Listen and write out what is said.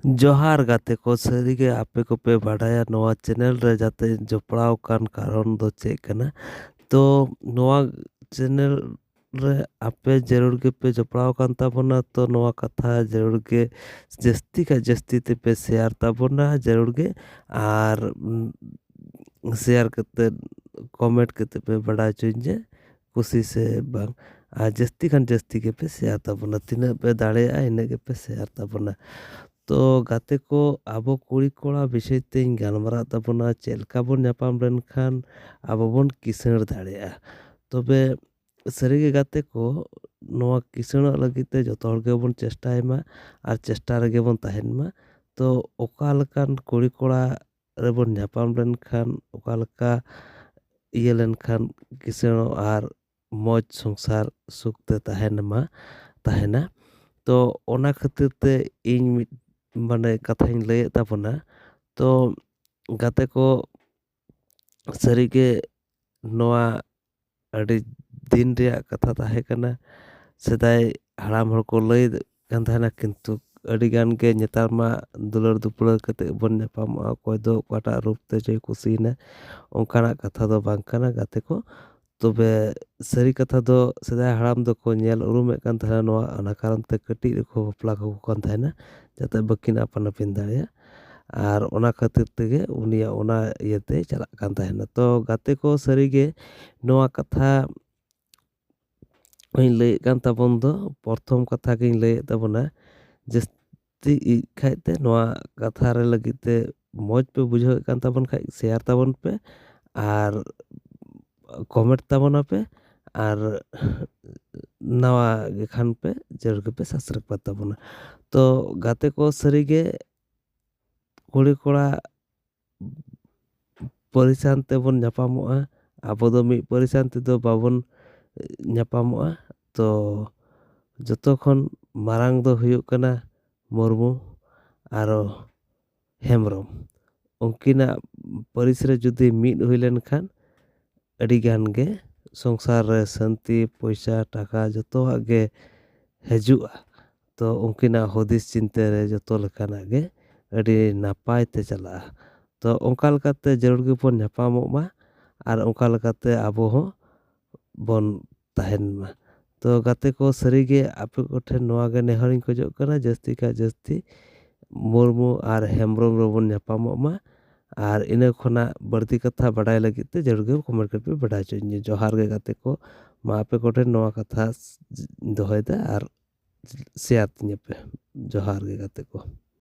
ᱡᱚᱦᱟᱨ ᱜᱟᱛᱮ ᱠᱚ ᱥᱟᱹᱨᱤᱜᱮ ᱟᱯᱮ ᱠᱚᱯᱮ ᱵᱟᱰᱟᱭᱟ ᱱᱚᱣᱟ ᱪᱮᱱᱮᱞ ᱨᱮ ᱡᱟᱛᱮ ᱡᱚᱯᱲᱟᱣ ᱟᱠᱟᱱ ᱠᱟᱨᱚᱱ ᱫᱚ ᱪᱮᱫ ᱠᱟᱱᱟ? ᱛᱚ ᱱᱚᱣᱟ ᱪᱮᱱᱮᱞ ᱨᱮ ᱟᱯᱮ ᱡᱟᱹᱨᱩᱲ ᱜᱮᱯᱮ ᱡᱚᱯᱲᱟᱣ ᱟᱠᱟᱱ ᱛᱟᱵᱚᱱᱟ, ᱛᱚ ᱱᱚᱣᱟ ᱠᱟᱛᱷᱟ ᱡᱟᱹᱨᱩᱲ ᱜᱮ ᱡᱟᱹᱥᱛᱤ ᱠᱷᱟᱡ ᱡᱟᱹᱥᱛᱤ ᱛᱮᱯᱮ ᱥᱮᱭᱟᱨ ᱛᱟᱵᱚᱱᱟ ᱡᱟᱹᱨᱩᱲ ᱜᱮ, ᱟᱨ ᱥᱮᱭᱟᱨ ᱠᱟᱛᱮᱫ ᱠᱚᱢᱮᱱᱴ ᱠᱟᱛᱮᱫ ᱯᱮ ᱵᱟᱰᱟᱭ ᱦᱚᱪᱚᱧ ᱡᱮ ᱠᱩᱥᱤ ᱥᱮ ᱵᱟᱝ, ᱟᱨ ᱡᱟᱹᱥᱛᱤ ᱠᱷᱟᱱ ᱡᱟᱹᱥᱛᱤ ᱜᱮᱯᱮ ᱥᱮᱭᱟᱨ ᱛᱟᱵᱚᱱᱟ, ᱛᱤᱱᱟᱹᱜ ᱯᱮ ᱫᱟᱲᱮᱭᱟᱜᱼᱟ ᱤᱱᱟᱹᱜ ᱜᱮᱯᱮ ᱥᱮᱭᱟᱨ ᱛᱟᱵᱚᱱᱟ। ᱛᱚ ᱜᱟᱛᱮ ᱠᱚ ᱟᱵᱚ ᱠᱩᱲᱤ ᱠᱚᱲᱟ ᱵᱤᱥᱚᱭ ᱛᱮᱧ ᱜᱟᱞᱢᱟᱨᱟᱜ ᱛᱟᱵᱚᱱᱟ, ᱪᱮᱫ ᱞᱮᱠᱟ ᱵᱚᱱ ᱧᱟᱯᱟᱢ ᱞᱮᱱᱠᱷᱟᱱ ᱟᱵᱚ ᱵᱚᱱ ᱠᱤᱥᱟᱹᱬ ᱫᱟᱲᱮᱭᱟᱜᱼᱟ। ᱛᱚᱵᱮ ᱥᱟᱹᱨᱤᱜᱮ ᱜᱟᱛᱮ ko ᱱᱚᱣᱟ ᱠᱤᱥᱟᱹᱬᱚᱜ ᱞᱟᱹᱜᱤᱫ ᱛᱮ ᱡᱚᱛᱚ ᱦᱚᱲ ᱜᱮᱵᱚᱱ ᱪᱮᱥᱴᱟᱭ ᱢᱟ ᱟᱨ ᱪᱮᱥᱴᱟ ᱨᱮᱜᱮ ᱵᱚᱱ ᱛᱟᱦᱮᱱ ᱢᱟ। ᱛᱚ ᱚᱠᱟ ᱞᱮᱠᱟᱱ ᱠᱩᱲᱤ ᱠᱚᱲᱟ ᱨᱮᱵᱚᱱ ᱧᱟᱯᱟᱢ ᱞᱮᱱᱠᱷᱟᱱ ᱚᱠᱟ ᱞᱮᱠᱟ ᱤᱭᱟᱹ ᱞᱮᱱᱠᱷᱟन ᱠᱤᱥᱟᱹᱬᱚᱜ ᱟᱨ ᱢᱚᱡᱽ ᱥᱚᱝᱥᱟᱨ ᱥᱩᱠᱛᱮ ᱛᱟᱦᱮᱱᱟ। ᱛᱚ ᱚᱱᱟ ᱠᱷᱟᱹᱛᱤᱨ ᱛᱮ ᱤᱧ ᱢᱤᱫ ᱢᱟᱱᱮ ᱠᱟᱛᱷᱟᱧ ᱞᱟᱹᱭᱮᱫ ᱛᱟᱵᱚᱱᱟ। ᱛᱚ ᱜᱟᱛᱮ ᱠᱚ ᱥᱟᱹᱨᱤᱜᱮ ᱱᱚᱣᱟ ᱟᱹᱰᱤ ᱫᱤᱱ ᱨᱮᱭᱟᱜ ᱠᱟᱛᱷᱟ ᱛᱟᱦᱮᱸ ᱠᱟᱱᱟ। ᱥᱮᱫᱟᱭ ᱦᱟᱲᱟᱢ ᱦᱚᱲ ᱠᱚ ᱞᱟᱹᱭ ᱠᱟᱱ ᱛᱟᱦᱮᱱᱟ, ᱠᱤᱱᱛᱩ ᱟᱹᱰᱤ ᱜᱟᱱ ᱜᱮ ᱱᱮᱛᱟর ᱢᱟ ᱫᱩᱞᱟᱹᱲ ᱫᱩᱯᱲᱟᱹᱲ ᱠᱟᱛᱮᱜ ᱵᱚᱱ ᱧᱟᱯᱟᱢᱚᱜᱼᱟ, ᱚᱠᱚᱭ ᱫᱚ ᱚᱠᱟᱴᱟᱜ ᱨূᱯ ᱛᱮ ᱪᱚᱭ ᱠᱩᱥᱤᱭᱮᱱᱟ, ᱚᱱᱠᱟᱱᱟᱜ ᱠᱟᱛᱷᱟ ᱫᱚ ᱵᱟᱝ ᱠᱟᱱᱟ ᱜᱟᱛᱮ ᱠᱚ। ᱛᱚᱵᱮ ᱥᱟᱹᱨᱤ ᱠᱟᱛᱷᱟ ᱫᱚ ᱥᱮᱫᱟᱭ ᱦᱟᱲᱟᱢ ᱫᱚᱠᱚ ᱧᱮᱞ ᱩᱨᱩᱢᱮᱫ ᱠᱟᱱ ᱛᱟᱦᱮᱱᱟ, ᱱᱚᱣᱟ ᱚᱱᱟ ᱠᱟᱨᱚᱱ ᱛᱮ ᱠᱟᱹᱴᱤᱡ ᱨᱮᱠᱚ ᱵᱟᱯᱞᱟ ᱠᱟᱠᱚ ᱠᱟᱱ ᱛᱟᱦᱮᱱᱟ, যাতে ᱵᱟᱹᱠᱤᱱ ᱟᱯᱟᱱ ᱟᱹᱯᱤᱱ ᱫᱟᱲᱮᱭᱟᱜ। ᱟᱨ ᱚᱱᱟ ᱠᱷᱟᱹᱛᱤᱨ ᱛᱮᱜᱮ ᱩᱱᱤᱭᱟᱜ ᱚᱱᱟ ᱤᱭᱟᱹᱛᱮ ᱪᱟᱞᱟᱜ ᱠᱟᱱ ᱛᱟᱦᱮᱱᱟ। ᱛᱚ ᱜᱟᱛᱮ ᱠᱚ ᱥᱟᱹᱨᱤᱜᱮ ᱱᱚᱣᱟ ᱠᱟᱛᱷᱟ ᱤᱧ ᱞᱟᱹᱭᱮᱫ ᱠᱟᱱ ᱛᱟᱵᱚᱱ ᱫᱚ ᱯᱨᱚᱛᱷᱚᱢ ᱠᱟᱛᱷᱟ ᱜᱤᱧ ᱞᱟᱹᱭᱮᱫ ᱛᱟᱵᱚᱱᱟ, ᱡᱟᱹᱥᱛᱤ ᱠᱷᱟᱡ ᱛᱮ ᱱᱚᱣᱟ ᱠᱟᱛᱷᱟ ᱨᱮ ᱞᱟᱹᱜᱤᱫ ᱛᱮ ᱢᱚᱡᱽ ᱯᱮ ᱵᱩᱡᱷᱟᱹᱣᱮᱫ ᱠᱟᱱ ᱛᱟᱵᱚᱱ ᱠᱷᱟᱡ ᱥᱮᱭᱟᱨ ᱛᱟᱵᱚᱱ ᱯᱮ, ᱟᱨ ᱠᱚᱢᱮᱱᱴ ᱛᱟᱵᱚᱱᱟᱯᱮ, ᱟᱨ ᱱᱟᱣᱟ ᱜᱮ ᱠᱷᱟᱱ ᱯᱮ ᱡᱟᱹᱨᱩᱲ ᱜᱮᱯᱮ ᱥᱟᱵᱥᱠᱨᱟᱭᱤᱵ ᱛᱟᱵᱚᱱᱟ। ᱛᱚ ᱜᱟᱛᱮ ko ᱥᱟᱹᱨᱤᱜᱮ ᱠᱩᱲᱤ ᱠᱚᱲᱟ ᱯᱟᱹᱨᱤᱥᱟᱱ ᱛᱮᱵᱚᱱ ᱧᱟᱯᱟᱢᱚᱜᱼᱟ, ᱟᱵᱚ ᱫᱚ ᱢᱤᱫ ᱯᱟᱹᱨᱤᱥᱟᱱ ᱛᱮᱫᱚ ᱵᱟᱵᱚᱱ ᱧᱟᱯᱟᱢᱚᱜᱼᱟ। ᱛᱚ ᱡᱚᱛᱚ ᱠᱷᱚᱱ ᱢᱟᱨᱟᱝ ᱫᱚ ᱦᱩᱭᱩᱜ ᱠᱟᱱᱟ ᱢᱩᱨᱢᱩ ᱟᱨᱚ ᱦᱮᱢᱵᱨᱚᱢ। ᱩᱱᱠᱤᱱᱟᱜ ᱯᱟᱹᱨᱤᱥ ᱨᱮ ᱡᱩᱫᱤ ᱢᱤᱫ ᱦᱩᱭ ᱞᱮᱱᱠᱷᱟᱱ ᱟᱹᱰᱤ ᱜᱟᱱ ᱜᱮ ᱥᱚᱝᱥᱟর ᱨᱮ ᱥᱟᱹᱱᱛᱤ ᱯᱚᱭᱥᱟ ᱴᱟᱠᱟ ᱡᱚᱛᱚᱣᱟᱜ ᱜᱮ ᱦᱤᱡᱩᱜᱼᱟ। ᱛᱚ ᱩᱱᱠᱤᱱᱟᱜ ᱦᱩᱫᱤᱥ ᱪᱤᱱᱛᱟᱹ ᱨᱮ ᱡᱚᱛᱚ ᱞᱮᱠᱟᱱᱟᱜ ᱜᱮ ᱟᱹᱰᱤ ᱱᱟᱯᱟᱭ ᱛᱮ ᱪᱟᱞᱟᱜᱼᱟ। ᱛᱚ ᱚᱱᱠᱟ ᱞᱮᱠᱟᱛᱮ ᱡᱟᱹᱨᱩᱲ ᱜᱮᱵᱚᱱ ᱧᱟᱯᱟᱢᱚᱜ ᱢᱟ, ᱟᱨ ᱚᱱᱠᱟ ᱞᱮᱠᱟᱛᱮ ᱟᱵᱚ ᱦᱚᱸ ᱵᱚᱱ ᱛᱟᱦᱮᱱ ᱢᱟ। ᱛᱚ ᱜᱟᱛᱮ ᱠᱚ ᱥᱟᱹᱨᱤᱜᱮ ᱟᱯᱮ ᱠᱚᱴᱷᱮᱱ ᱱᱚᱣᱟ ᱜᱮ ᱱᱮᱦᱚᱨᱤᱧ ᱠᱷᱚᱡᱚᱜ ᱠᱟᱱᱟ, ᱡᱟᱹᱥᱛᱤ ᱠᱷᱟᱡ ᱡᱟᱹᱥᱛᱤ ᱢᱩᱨᱢᱩ ᱟᱨ ᱦᱮᱢᱵᱨᱚᱢ ᱨᱮᱵᱚᱱ ᱧᱟᱯᱟᱢᱚᱜ ᱢᱟ। ᱟᱨ ᱤᱱᱟᱹ ᱠᱷᱚᱱᱟᱜ ᱵᱟᱹᱲᱛᱤ ᱠᱟᱛᱷᱟ ᱵᱟᱰᱟᱭ ᱞᱟᱹᱜᱤᱫ ᱛᱮ ᱡᱟᱹᱨᱩᱲ ᱜᱮ ᱠᱚᱢᱮᱱᱴ ᱠᱟᱛᱮ ᱯᱮ ᱵᱟᱰᱟᱭ ᱦᱚᱪᱚᱧᱟ। ᱡᱚᱦᱟᱨ ᱜᱮ ᱜᱟᱛᱮ ᱠᱚ, ᱢᱟ ᱟᱯᱮ ᱠᱚᱴᱷᱮᱱ ᱱᱚᱣᱟ ᱠᱟᱛᱷᱟ ᱫᱚᱦᱚᱭᱮᱫᱟ ᱟᱨ ᱥᱮᱭᱟᱨ ᱛᱤᱧᱟᱹ ᱯᱮ। ᱡᱚᱦᱟᱨ ᱜᱮ ᱜᱟᱛᱮ ᱠᱚ।